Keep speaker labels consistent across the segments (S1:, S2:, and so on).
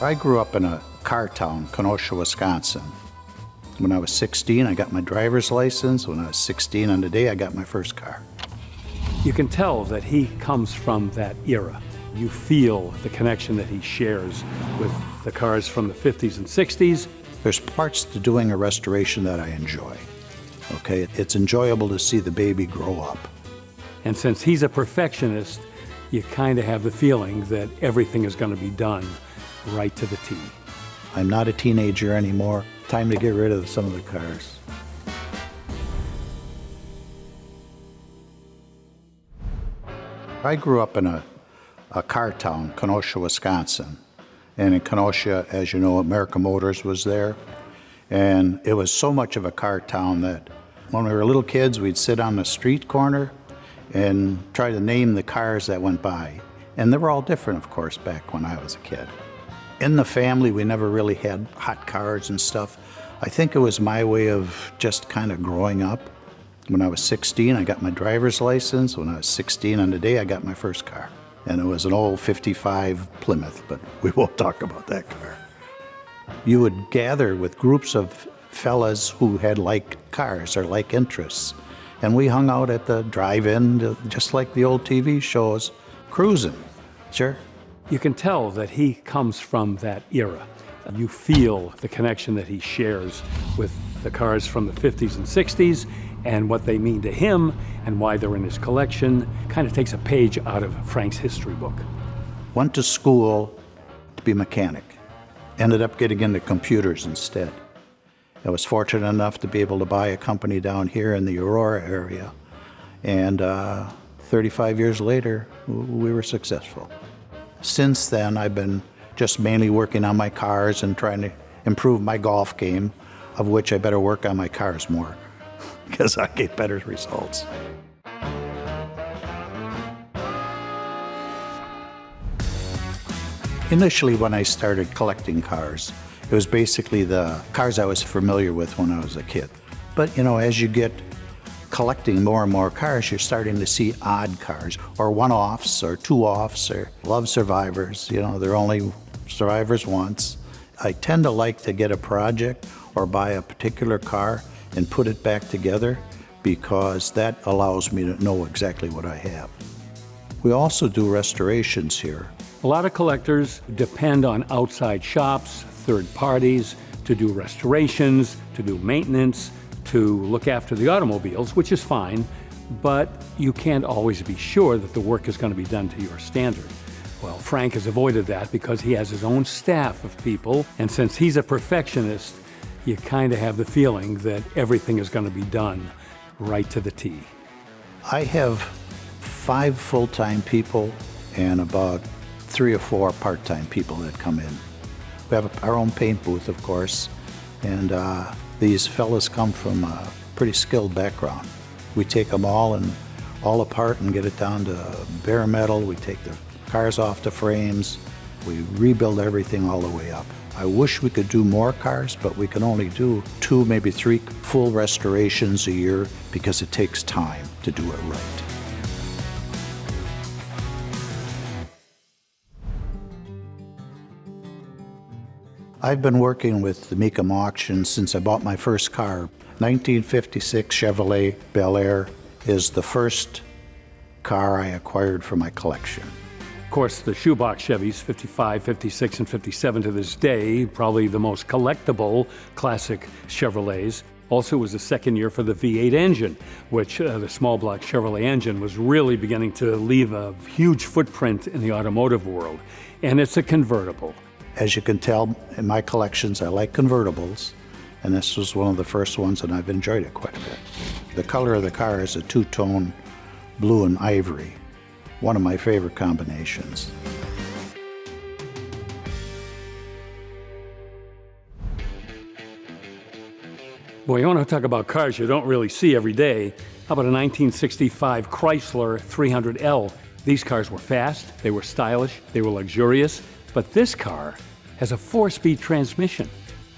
S1: I grew up in a car town, Kenosha, Wisconsin. When I was 16, I got my driver's license. When I was 16 on the day, I got my first car.
S2: You can tell that he comes from that era. You feel the connection that he shares with the cars from the 50s and 60s.
S1: There's parts to doing a restoration that I enjoy. Okay, it's enjoyable to see the baby grow up.
S2: And since he's a perfectionist, you kind of have the feeling that everything is going to be done right to the T.
S1: I'm not a teenager anymore. Time to get rid of some of the cars. I grew up in a car town, Kenosha, Wisconsin. And in Kenosha, as you know, AMC Motors was there. And it was so much of a car town that when we were little kids, we'd sit on the street corner and try to name the cars that went by. And they were all different, of course, back when I was a kid. In the family, we never really had hot cars and stuff. I think it was my way of just kind of growing up. When I was 16, I got my driver's license. When I was 16 on the day, I got my first car. And it was an old 55 Plymouth, but we won't talk about that car. You would gather with groups of fellas who had like cars or like interests. And we hung out at the drive-in, just like the old TV shows, cruising. Sure.
S2: You can tell that he comes from that era. You feel the connection that he shares with the cars from the 50s and 60s and what they mean to him and why they're in his collection. Kind of takes a page out of Frank's history book.
S1: Went to school to be a mechanic. Ended up getting into computers instead. I was fortunate enough to be able to buy a company down here in the Aurora area. And 35 years later, we were successful. Since then, I've been just mainly working on my cars and trying to improve my golf game, of which I better work on my cars more, because I get better results. Initially, when I started collecting cars, it was basically the cars I was familiar with when I was a kid. But, you know, as you get collecting more and more cars, you're starting to see odd cars, or one-offs, or two-offs, or love survivors. You know, they're only survivors once. I tend to like to get a project or buy a particular car and put it back together because that allows me to know exactly what I have. We also do restorations here.
S2: A lot of collectors depend on outside shops, third parties, to do restorations, to do maintenance, to look after the automobiles, which is fine, but you can't always be sure that the work is going to be done to your standard. Well, Frank has avoided that because he has his own staff of people, and since he's a perfectionist, you kind of have the feeling that everything is going to be done right to the T.
S1: I have 5 full-time people and about 3 or 4 part-time people that come in. We have our own paint booth, of course, and these fellas come from a pretty skilled background. We take them all apart and get it down to bare metal. We take the cars off the frames. We rebuild everything all the way up. I wish we could do more cars, but we can only do 2, maybe 3 full restorations a year because it takes time to do it right. I've been working with the Mecum auction since I bought my first car. 1956 Chevrolet Bel Air is the first car I acquired for my collection.
S2: Of course, the shoebox Chevys, 55, 56, and 57 to this day, probably the most collectible classic Chevrolets. Also, it was the second year for the V8 engine, which the small block Chevrolet engine was really beginning to leave a huge footprint in the automotive world. And it's a convertible.
S1: As you can tell in my collections, I like convertibles, and this was one of the first ones, and I've enjoyed it quite a bit. The color of the car is a 2-tone blue and ivory, one of my favorite combinations.
S2: Boy, you want to talk about cars you don't really see every day. How about a 1965 Chrysler 300L? These cars were fast, they were stylish, they were luxurious, but this car has a 4-speed transmission.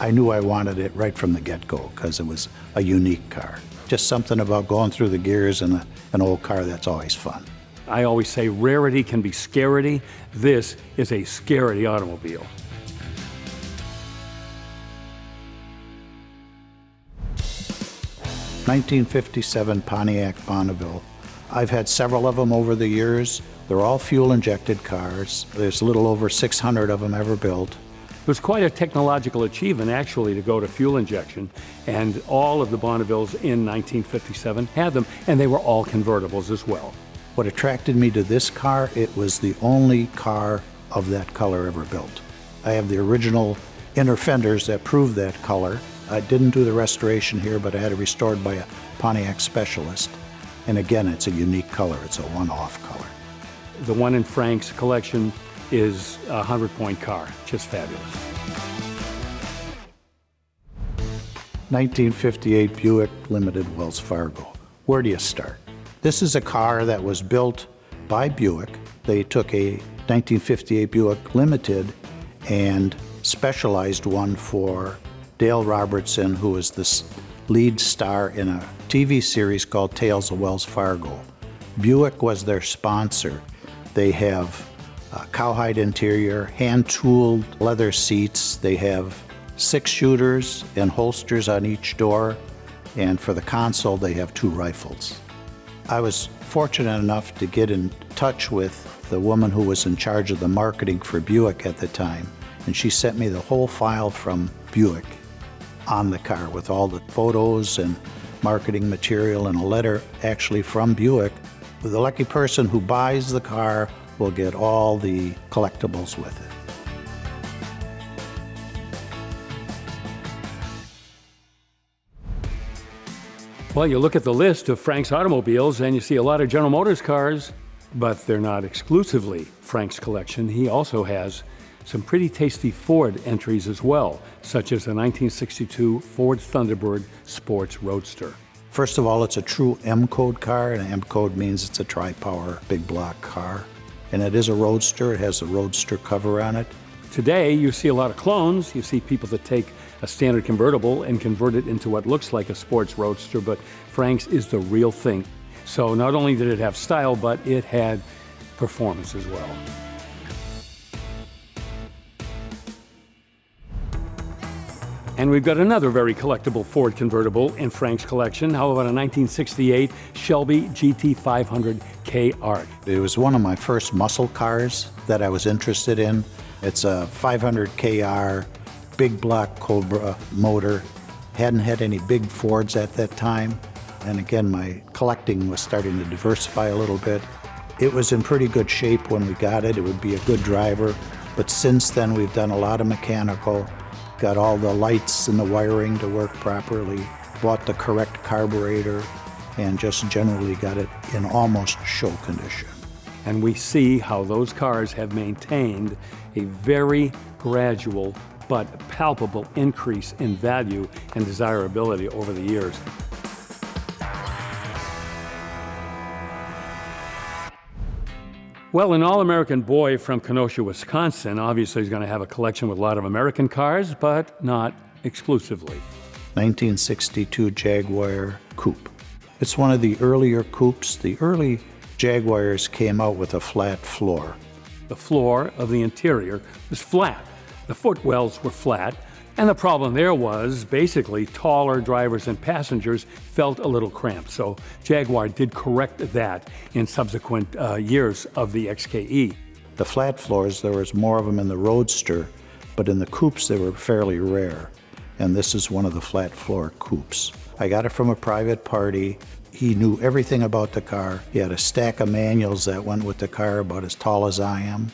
S1: I knew I wanted it right from the get-go because it was a unique car. Just something about going through the gears in an old car that's always fun.
S2: I always say rarity can be scarcity. This is a scarcity automobile.
S1: 1957 Pontiac Bonneville. I've had several of them over the years. They're all fuel-injected cars. There's a little over 600 of them ever built.
S2: It was quite a technological achievement, actually, to go to fuel injection, and all of the Bonnevilles in 1957 had them, and they were all convertibles as well.
S1: What attracted me to this car, it was the only car of that color ever built. I have the original inner fenders that prove that color. I didn't do the restoration here, but I had it restored by a Pontiac specialist. And again, it's a unique color. It's a one-off color.
S2: The one in Frank's collection is a 100-point car, just fabulous.
S1: 1958 Buick Limited Wells Fargo. Where do you start? This is a car that was built by Buick. They took a 1958 Buick Limited and specialized one for Dale Robertson, who was the lead star in a TV series called Tales of Wells Fargo. Buick was their sponsor. They have a cowhide interior, hand-tooled leather seats. They have 6 shooters and holsters on each door, and for the console they have 2 rifles. I was fortunate enough to get in touch with the woman who was in charge of the marketing for Buick at the time, and she sent me the whole file from Buick on the car with all the photos and marketing material, and a letter actually from Buick. The lucky person who buys the car will get all the collectibles with it.
S2: Well, you look at the list of Frank's automobiles and you see a lot of General Motors cars, but they're not exclusively Frank's collection. He also has some pretty tasty Ford entries as well, such as the 1962 Ford Thunderbird Sports Roadster.
S1: First of all, it's a true M-code car, and M-code means it's a tri-power big block car. And it is a roadster. It has a roadster cover on it.
S2: Today, you see a lot of clones. You see people that take a standard convertible and convert it into what looks like a sports roadster, but Frank's is the real thing. So not only did it have style, but it had performance as well. And we've got another very collectible Ford convertible in Frank's collection. How about a 1968 Shelby GT500 KR?
S1: It was one of my first muscle cars that I was interested in. It's a 500 KR, big block Cobra motor. Hadn't had any big Fords at that time. And again, my collecting was starting to diversify a little bit. It was in pretty good shape when we got it. It would be a good driver. But since then, we've done a lot of mechanical, got all the lights and the wiring to work properly, bought the correct carburetor, and just generally got it in almost show condition.
S2: And we see how those cars have maintained a very gradual but palpable increase in value and desirability over the years. Well, an all-American boy from Kenosha, Wisconsin, obviously is going to have a collection with a lot of American cars, but not exclusively.
S1: 1962 Jaguar coupe. It's one of the earlier coupes. The early Jaguars came out with a flat floor.
S2: The floor of the interior was flat. The footwells were flat, and the problem there was basically taller drivers and passengers felt a little cramped. So Jaguar did correct that in subsequent years of the XKE.
S1: The flat floors, there was more of them in the Roadster, but in the coupes they were fairly rare. And this is one of the flat floor coupes. I got it from a private party. He knew everything about the car. He had a stack of manuals that went with the car about as tall as I am.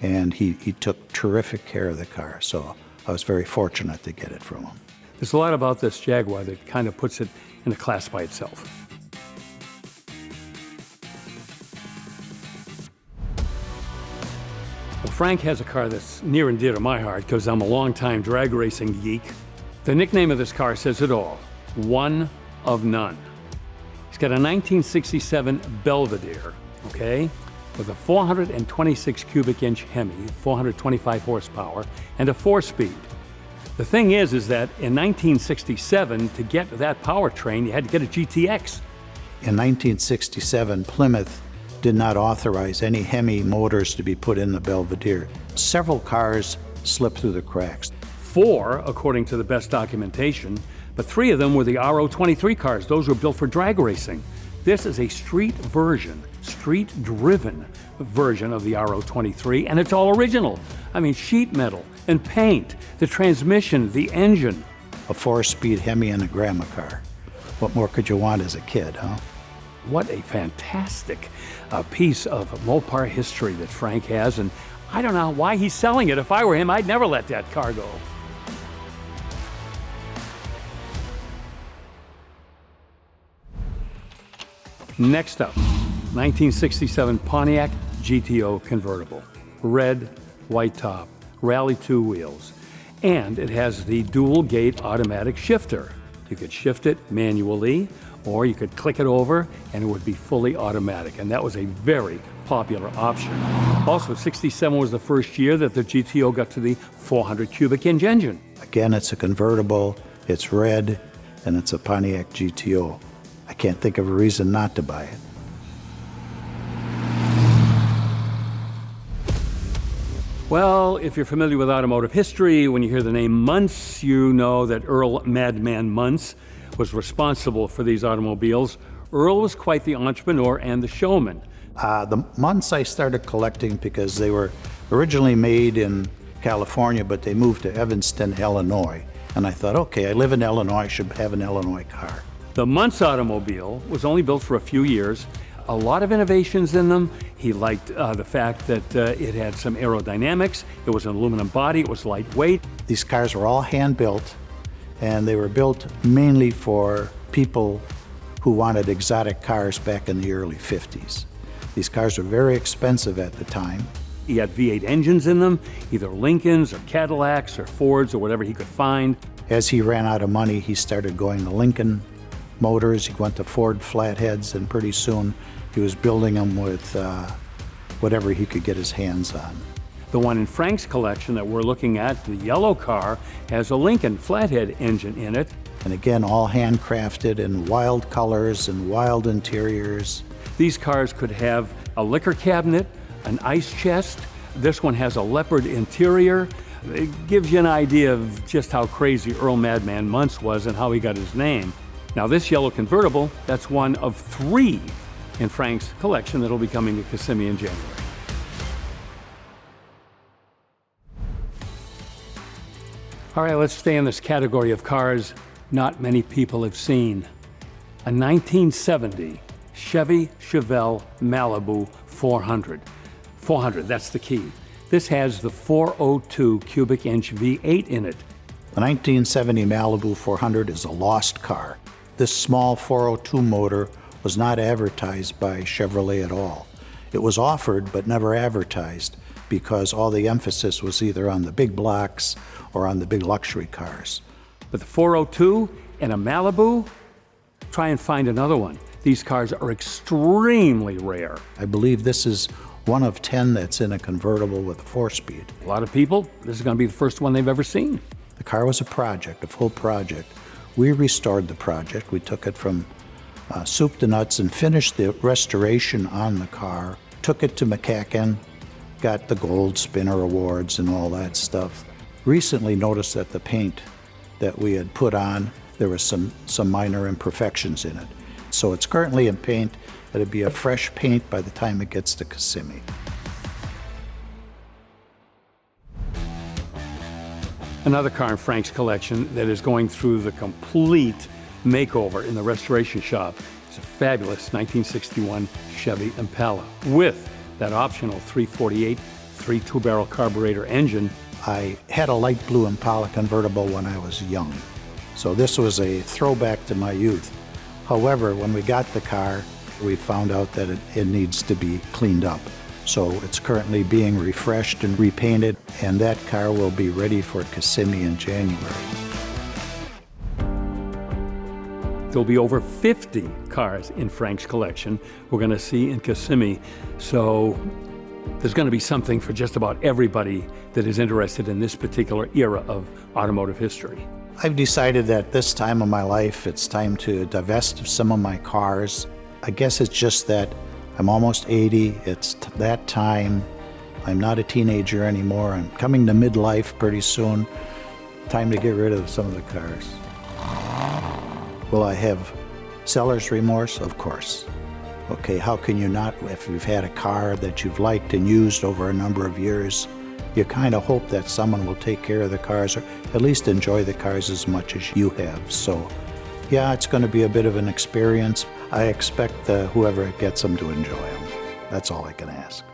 S1: And he took terrific care of the car. So I was very fortunate to get it from him.
S2: There's a lot about this Jaguar that kind of puts it in a class by itself. Well, Frank has a car that's near and dear to my heart because I'm a longtime drag racing geek. The nickname of this car says it all, one of none. He's got a 1967 Belvedere, okay, with a 426 cubic inch Hemi, 425 horsepower, and a 4-speed. The thing is that in 1967, to get that powertrain, you had to get a GTX.
S1: In 1967, Plymouth did not authorize any Hemi motors to be put in the Belvedere. Several cars slipped through the cracks.
S2: 4, according to the best documentation, But 3 of them were the RO23 cars. Those were built for drag racing. This is a street-driven version of the RO23, and it's all original. I mean, sheet metal and paint, the transmission, the engine.
S1: A 4-speed Hemi and a grandma car. What more could you want as a kid, huh?
S2: What a fantastic piece of Mopar history that Frank has, and I don't know why he's selling it. If I were him, I'd never let that car go. Next up, 1967 Pontiac GTO convertible. Red, white top, Rally 2 wheels. And it has the dual gate automatic shifter. You could shift it manually, or you could click it over and it would be fully automatic. And that was a very popular option. Also, 67 was the first year that the GTO got to the 400 cubic inch engine.
S1: Again, it's a convertible, it's red, and it's a Pontiac GTO. I can't think of a reason not to buy it.
S2: Well, if you're familiar with automotive history, when you hear the name Muntz, you know that Earl Madman Muntz was responsible for these automobiles. Earl was quite the entrepreneur and the showman.
S1: The Muntz I started collecting because they were originally made in California, but they moved to Evanston, Illinois. And I thought, okay, I live in Illinois, I should have an Illinois car.
S2: The Muntz automobile was only built for a few years. A lot of innovations in them. He liked the fact that it had some aerodynamics. It was an aluminum body. It was lightweight.
S1: These cars were all hand-built, and they were built mainly for people who wanted exotic cars back in the early 50s. These cars were very expensive at the time.
S2: He had V8 engines in them, either Lincolns or Cadillacs or Fords or whatever he could find.
S1: As he ran out of money, he started going to Lincoln Motors. He went to Ford flatheads, and pretty soon he was building them with whatever he could get his hands on.
S2: The one in Frank's collection that we're looking at, the yellow car, has a Lincoln flathead engine in it.
S1: And again, all handcrafted in wild colors and wild interiors.
S2: These cars could have a liquor cabinet, an ice chest. This one has a leopard interior. It gives you an idea of just how crazy Earl Madman Muntz was and how he got his name. Now this yellow convertible, that's one of 3 in Frank's collection that'll be coming to Kissimmee in January. All right, let's stay in this category of cars not many people have seen. A 1970 Chevy Chevelle Malibu 400. 400, that's the key. This has the 402 cubic inch V8 in it.
S1: The 1970 Malibu 400 is a lost car. This small 402 motor was not advertised by Chevrolet at all. It was offered but never advertised because all the emphasis was either on the big blocks or on the big luxury cars.
S2: But the 402 and a Malibu, try and find another one. These cars are extremely rare.
S1: I believe this is one of 10 that's in a convertible with a 4-speed.
S2: A lot of people, this is going to be the first one they've ever seen.
S1: The car was a project, a full project. We restored the project. We took it from soup to nuts and finished the restoration on the car. Took it to McCacken, got the Gold Spinner Awards and all that stuff. Recently noticed that the paint that we had put on, there was some minor imperfections in it. So it's currently in paint. It'll be a fresh paint by the time it gets to Kissimmee.
S2: Another car in Frank's collection that is going through the complete makeover in the restoration shop is a fabulous 1961 Chevy Impala with that optional 348 2-barrel carburetor engine.
S1: I had a light blue Impala convertible when I was young, so this was a throwback to my youth. However, when we got the car, we found out that it needs to be cleaned up. So it's currently being refreshed and repainted, and that car will be ready for Kissimmee in January.
S2: There'll be over 50 cars in Frank's collection we're going to see in Kissimmee. So there's going to be something for just about everybody that is interested in this particular era of automotive history.
S1: I've decided that this time of my life, it's time to divest of some of my cars. I guess it's just that I'm almost 80, it's that time. I'm not a teenager anymore. I'm coming to midlife pretty soon. Time to get rid of some of the cars. Will I have seller's remorse? Of course. Okay, how can you not, if you've had a car that you've liked and used over a number of years, you kind of hope that someone will take care of the cars or at least enjoy the cars as much as you have. So, yeah, it's going to be a bit of an experience. I expect whoever gets them to enjoy them. That's all I can ask.